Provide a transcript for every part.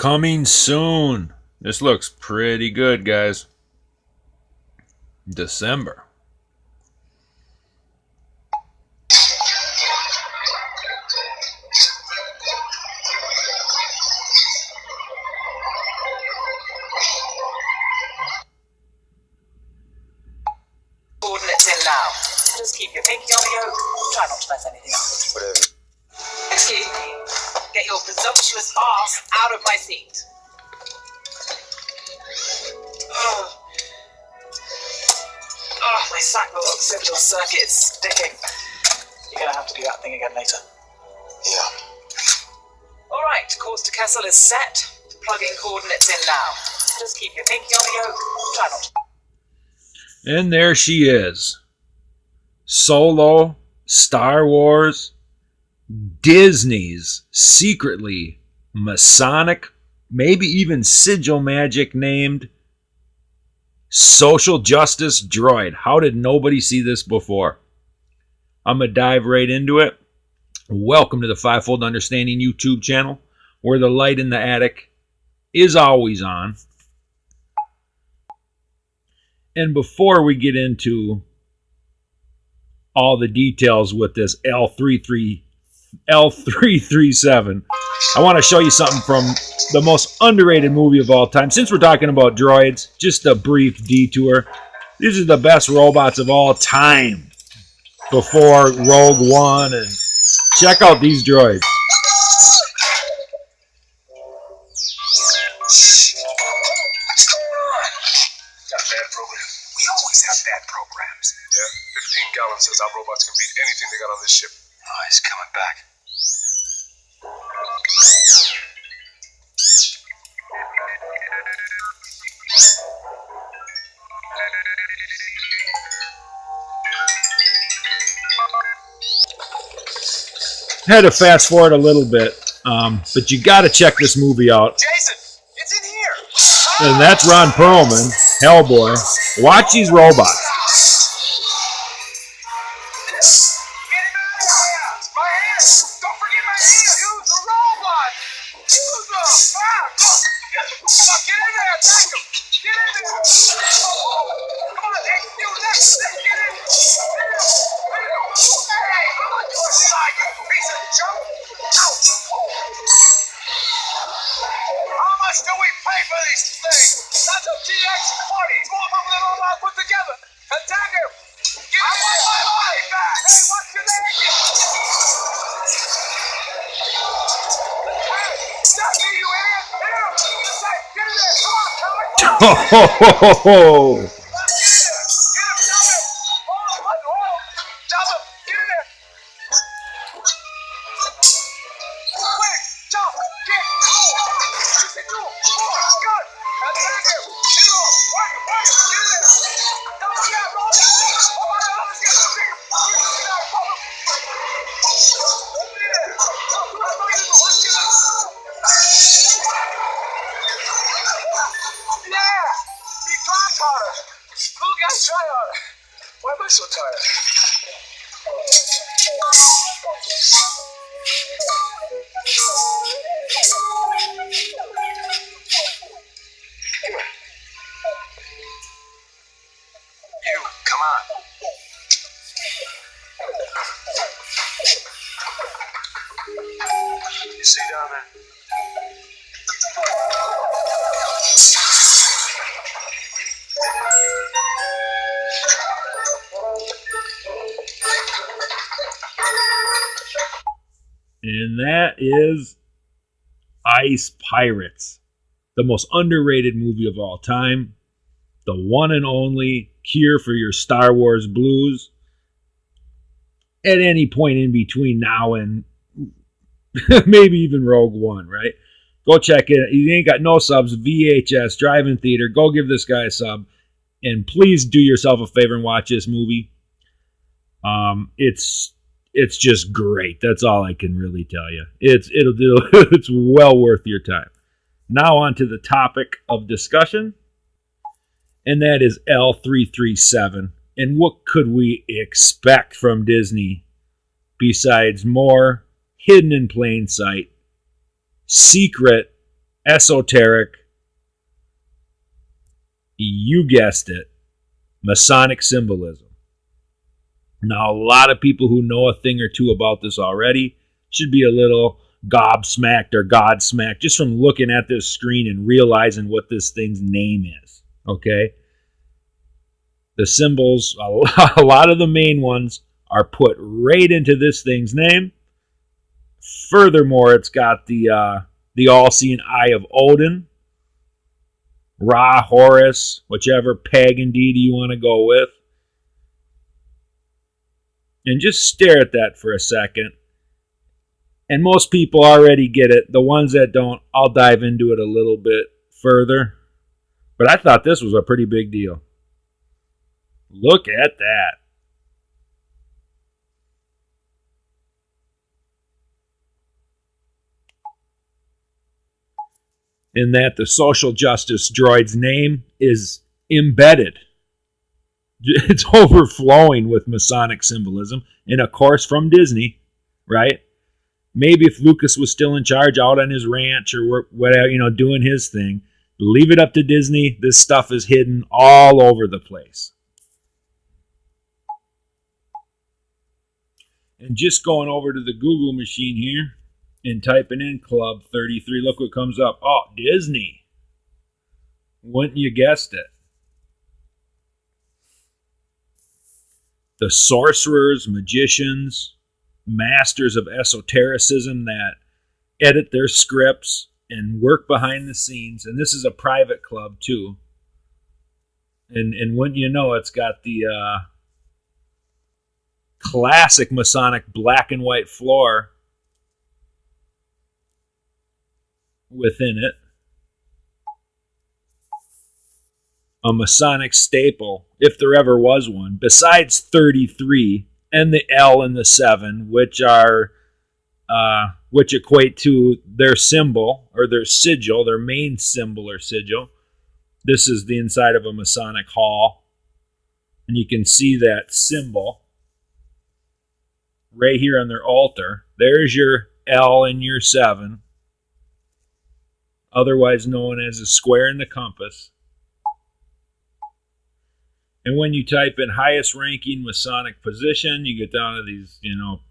Coming soon. This looks pretty good, guys. December. Coordinates in now. Just keep your pinky on the yoke. Try not to mess anything up. Whatever. Excuse me. Get your presumptuous ass out of my seat. Oh, my sacrooccipital circuit is sticking. You're gonna have to do that thing again later. Yeah. Alright, course to Kessel is set. Plug in coordinates in now. Just keep your pinky on the yoke. Try not to. And there she is. Soylo, Star Wars, Disney's secretly Masonic, maybe even sigil magic named social justice droid. How did nobody see this before? I'm going to dive right into it. Welcome to the Fivefold Understanding YouTube channel, where the light in the attic is always on. And before we get into all the details with this L337, I want to show you something from the most underrated movie of all time. Since we're talking about droids, just a brief detour. These are the best robots of all time before Rogue One, and check out these droids. Yeah, 15 gallons says our robots can beat anything they got on this ship. Oh, he's coming back. Had to fast forward a little bit, but you got to check this movie out. Jason, it's in here. And that's Ron Perlman, Hellboy. Watch these robots. My hands! Don't forget my hands! Use the robot! Use them! Get in there! Attack him! Get in there! Come on, hey, you next! Get in! Hey, come on, do it! You piece of junk! Ouch! How much do we pay for these things? That's a TX-40! More of them all out put together! Attack him! Get in there! My body back! Hey, what's your name? Stucky, you idiot! Hit him! Get in there! Come on, Howard! Ho, ho, ho, ho, ho. Get him! Dump him! Hold him! Dump him! Get in there! Quick! Jump! Get! Just do him! Good! Attack him! Hit him! Work him! Get in there! Double jab! Roll him! Oh my God! Let's get him! Get him! Yeah! He tries harder! Little guys try harder! Why am I so tired? You, come on. You see down there? And that is Ice Pirates, the most underrated movie of all time, the one and only cure for your Star Wars blues at any point in between now and maybe even Rogue One, right? Go check it. You ain't got no subs, VHS, drive-in theater. Go give this guy a sub. And please do yourself a favor and watch this movie. It's just great. That's all I can really tell you. It's well worth your time. Now on to the topic of discussion, and that is L337. And what could we expect from Disney besides more hidden in plain sight, secret esoteric, you guessed it, Masonic symbolism. Now, a lot of people who know a thing or two about this already should be a little gobsmacked or godsmacked just from looking at this screen and realizing what this thing's name is, okay? The symbols, a lot of the main ones, are put right into this thing's name. Furthermore, it's got the all-seeing eye of Odin, Ra, Horus, whichever pagan deity you want to go with. And just stare at that for a second. And most people already get it. The ones that don't, I'll dive into it a little bit further. But I thought this was a pretty big deal. Look at that. In that the social justice droid's name is embedded. It's overflowing with Masonic symbolism. And of course from Disney, right? Maybe if Lucas was still in charge out on his ranch or whatever, doing his thing, leave it up to Disney. This stuff is hidden all over the place. And just going over to the Google machine here and typing in Club 33, look what comes up. Oh, Disney. Wouldn't you guessed it? The sorcerers, magicians, masters of esotericism that edit their scripts and work behind the scenes. And this is a private club too. And wouldn't you know, it's got the classic Masonic black and white floor within it. A Masonic staple, if there ever was one, besides 33 and the L and the 7, which equate to their symbol or their sigil, their main symbol or sigil. This is the inside of a Masonic hall, and you can see that symbol right here on their altar. There's your L and your 7, otherwise known as a square in the compass. And when you type in highest ranking Masonic position, you get down to these,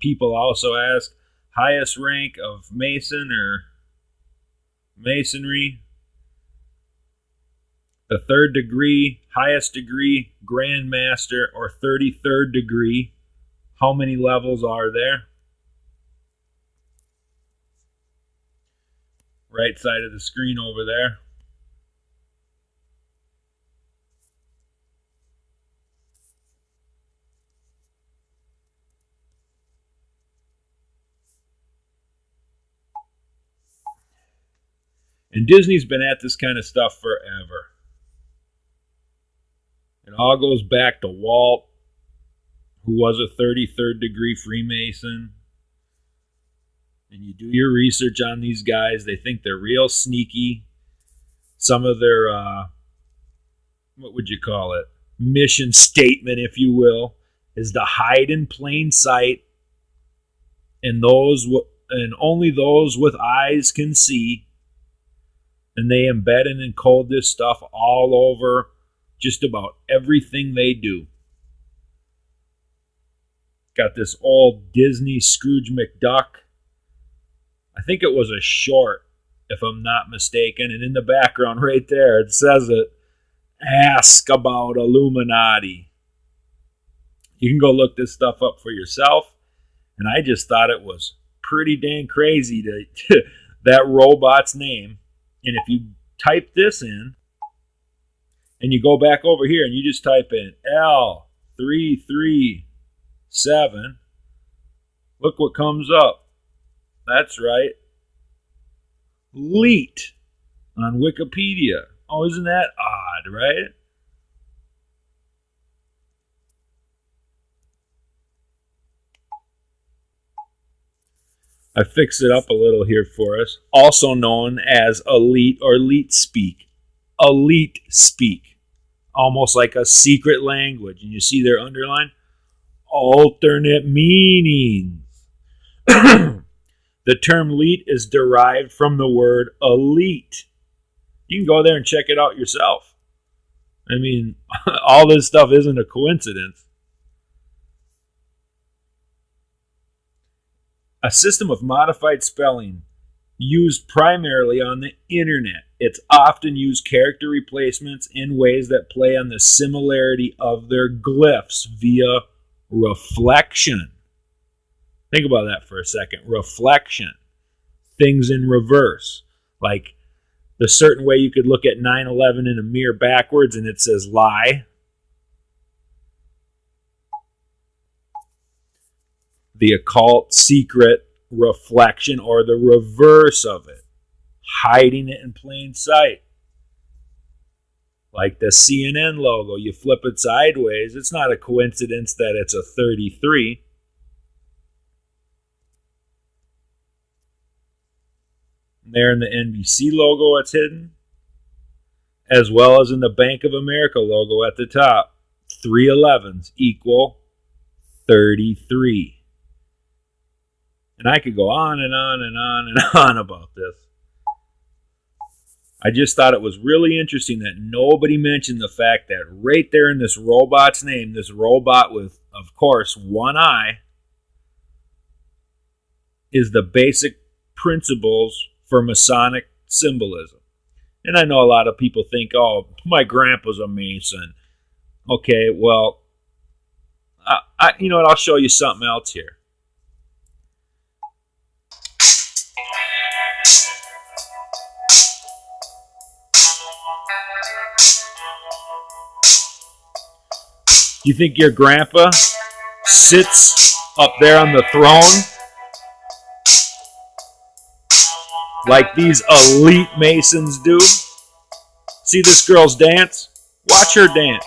people also ask highest rank of Mason or Masonry. The 3rd degree, highest degree, Grand Master, or 33rd degree. How many levels are there? Right side of the screen over there. And Disney's been at this kind of stuff forever. It all goes back to Walt, who was a 33rd degree Freemason. And you do your research on these guys. They think they're real sneaky. Some of their, what would you call it? Mission statement, if you will, is to hide in plain sight. And only those with eyes can see. And they embed and encode this stuff all over just about everything they do. Got this old Disney Scrooge McDuck. I think it was a short, if I'm not mistaken. And in the background right there, it says it. Ask about Illumanati. You can go look this stuff up for yourself. And I just thought it was pretty dang crazy to that robot's name. And if you type this in, and you go back over here and you just type in L337, look what comes up. That's right. Leet on Wikipedia. Oh, isn't that odd, right? I fixed it up a little here for us. Also known as Elite or Leetspeak. Leetspeak. Almost like a secret language. And you see their underline? Alternate meanings. The term Leet is derived from the word elite. You can go there and check it out yourself. I mean, all this stuff isn't a coincidence. A system of modified spelling used primarily on the internet. It's often used character replacements in ways that play on the similarity of their glyphs via reflection. Think about that for a second. Reflection. Things in reverse. Like the certain way you could look at 9/11 in a mirror backwards and it says lie. The occult, secret, reflection, or the reverse of it. Hiding it in plain sight. Like the CNN logo. You flip it sideways. It's not a coincidence that it's a 33. There in the NBC logo, it's hidden, as well as in the Bank of America logo at the top. 3 11s equal 33. And I could go on and on and on and on about this. I just thought it was really interesting that nobody mentioned the fact that right there in this robot's name, this robot with, of course, one eye, is the basic principles for Masonic symbolism. And I know a lot of people think, oh, my grandpa's a Mason. Okay, well, you know what? I'll show you something else here. You think your grandpa sits up there on the throne like these elite Masons do? See this girl's dance? Watch her dance.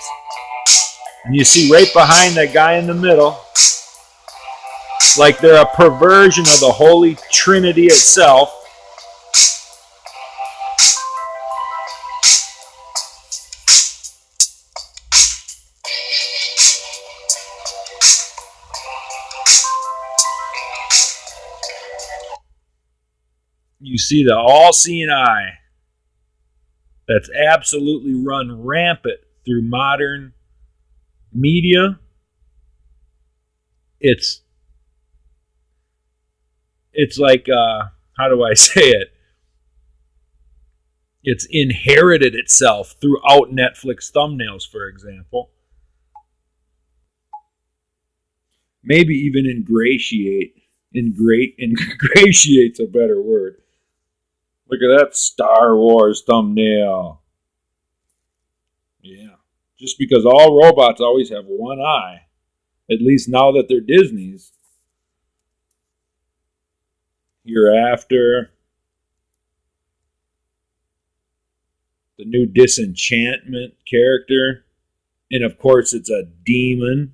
And you see right behind that guy in the middle, like they're a perversion of the Holy Trinity itself. You see the all-seeing eye that's absolutely run rampant through modern media. It's like, how do I say it? It's inherited itself throughout Netflix thumbnails, for example. Maybe even ingratiate. Ingratiate's a better word. Look at that Star Wars thumbnail. Yeah. Just because all robots always have one eye, at least now that they're Disney's. Hereafter, the new Disenchantment character, and of course it's a demon.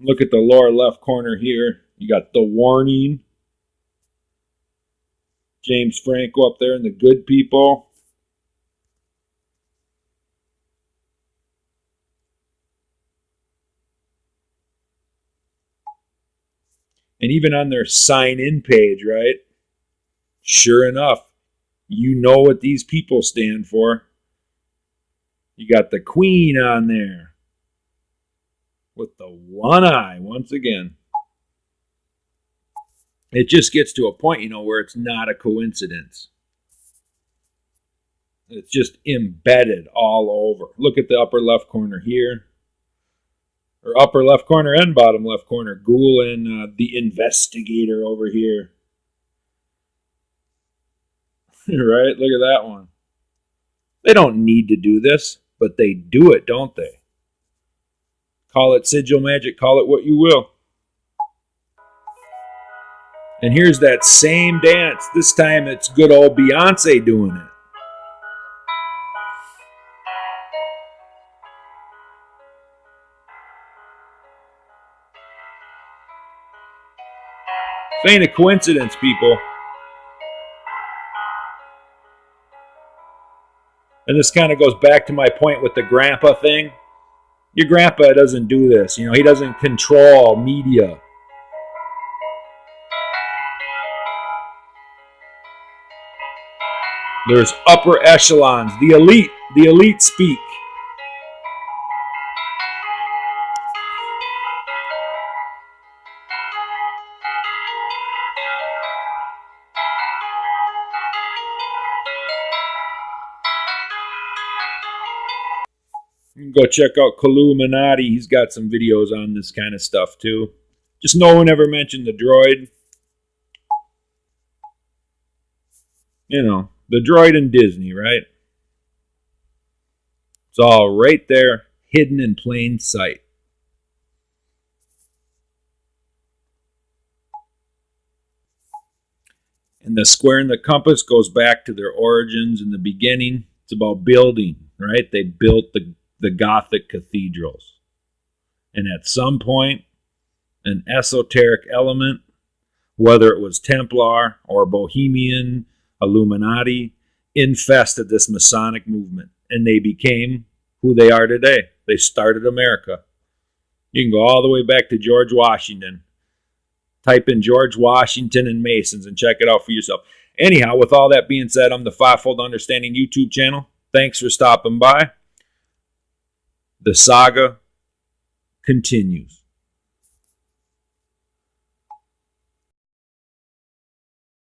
Look at the lower left corner here. You got the warning. James Franco up there and the good people. And even on their sign-in page, right? Sure enough, you know what these people stand for. You got the Queen on there with the one eye once again. It just gets to a point, you know, where it's not a coincidence. It's just embedded all over. Look at the upper left corner here. Or upper left corner and bottom left corner. Ghoul and the investigator over here. Right? Look at that one. They don't need to do this, but they do it, don't they? Call it sigil magic, call it what you will. And here's that same dance. This time it's good old Beyonce doing it. This ain't a coincidence, people. And this kind of goes back to my point with the grandpa thing. Your grandpa doesn't do this. You know, he doesn't control media. There's upper echelons, the elite, Leetspeak. You can go check out Illumanati. He's got some videos on this kind of stuff too. Just no one ever mentioned the Droid. You know, the Droid in Disney, right? It's all right there, hidden in plain sight. And the square and the compass goes back to their origins in the beginning. It's about building, right? They built the Gothic cathedrals. And at some point, an esoteric element, whether it was Templar or Bohemian, Illuminati, infested this Masonic movement. And they became who they are today. They started America. You can go all the way back to George Washington. Type in George Washington and Masons and check it out for yourself. Anyhow, with all that being said, I'm the Fivefold Understanding YouTube channel. Thanks for stopping by. The saga continues.